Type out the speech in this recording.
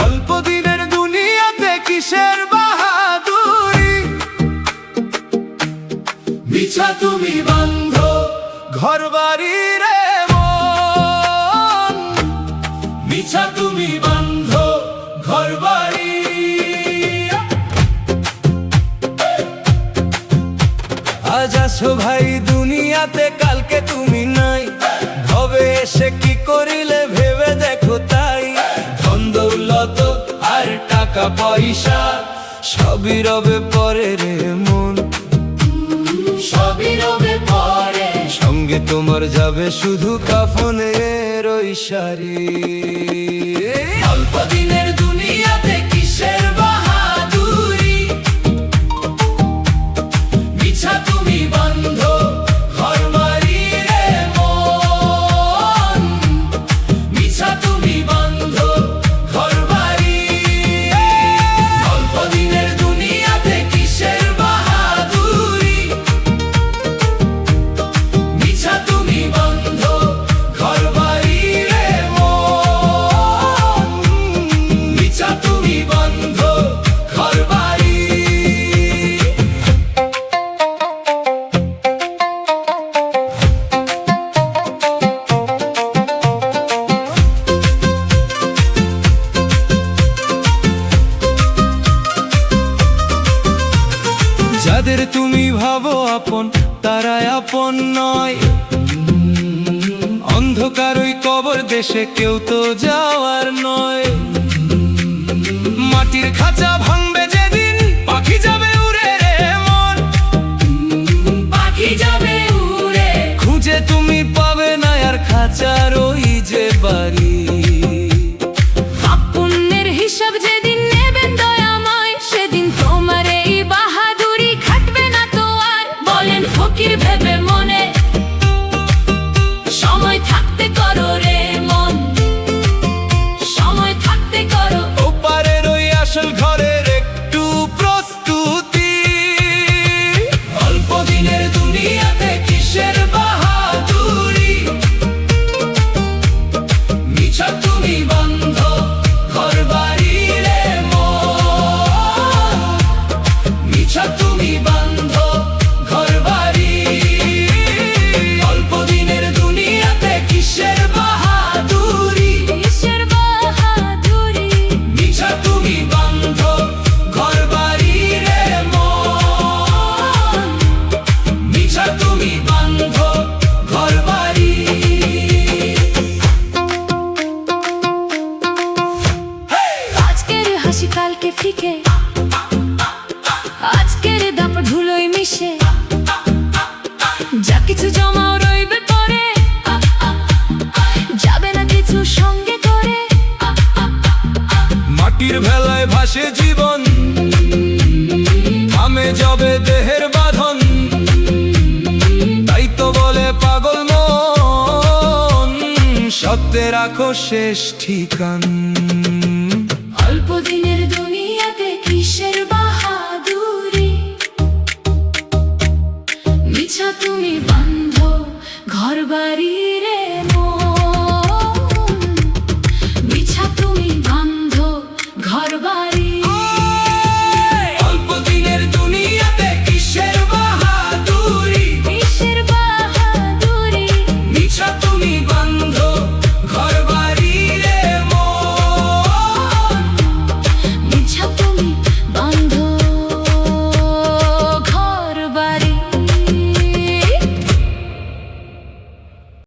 অল্প দিনের দুনিয়াতে কিসের বাহাদুরি, মিছা তুমি বাঁধো ঘর বাড়ি রে মন, মিছা তুমি বাঁধো ঘর বাড়ি। আজ আসো ভাই দুনিয়াতে, কালকে তুমি নাই, ভবে এসে কি করিলে ভেবে দেখো তাই। ধন দৌলত আর টাকা পয়সা সবই রবে পরে রে মন, সবই রবে পরে। সঙ্গে তোমার যাবে শুধু কাফনের ওই শাড়ি। অল্প দিনের দুনিয়াতে কিসের বাহাদুরি, মিছা তুমি বাঁধো ঘর বাড়ি রে মন, মিছা তুমি বাঁধো ঘর বাড়ি। অল্প দিনের দুনিয়াতে কিসের বাহাদুরি, মিছা তুমি বাঁধো ঘর বাড়ি রে মন, মিছা তুমি বাঁধো ঘর বাড়ি। যাদের তুমি ভাবো আপন তারাই আপন নয়, অন্ধকার ওই কবর দেশে কেউ তো যাওয়ার নয়। মাটির খাঁচা ভাঙবে যেদিন, পাখি যাবে উড়ে রে মন, পাখি যাবে উড়ে। খুঁজে তুমি পাবে না আর খাঁচার ওই যে বাড়ি। পুণ্যের হিসাব যেদিন নেবেন দয়াময়, সেদিন তোমার এই বাহাদুরি খাটবে না তো আর। বলেন ফকির ভেবে মনে, সময় থাকতে করো রে মন, সময় থাকতে করো। ওপারের ওই আসল ঘরের একটু প্রস্তুতি, অল্প দিনের দুনিয়াতে কিসের বাহাদুরি, মিছা তুমি বাঁধো ঘর বাড়ি রে মন, মিছা তুমি বাঁধো ঘর বাড়ি। অল্প দিনের দুনিয়াতে কিসের বাহাদুরি, কিসের বাহাদুরি, মিছা তুমি বাঁধো ঘর বাড়ি রে মন, মিছা তুমি বাঁধো ঘর বাড়ি। আজকের হাসি কালকে ফিকে, আজকের দাপট ধুলোয় মিশে, যা কিছু জমাও রইবে পরে, যাবে না কিছু সঙ্গে করে। মাটির ভেলায় ভাসে জীবন, থামে যাবে দেহের বাঁধন, তাই তো বলে পাগল মন, সত্যে রাখো শেষ ঠিকান। অল্প দিনের দুনিয়াতে কিসের বাহাদুরি, মিছা তুমি বাঁধো ঘর বাড়ি।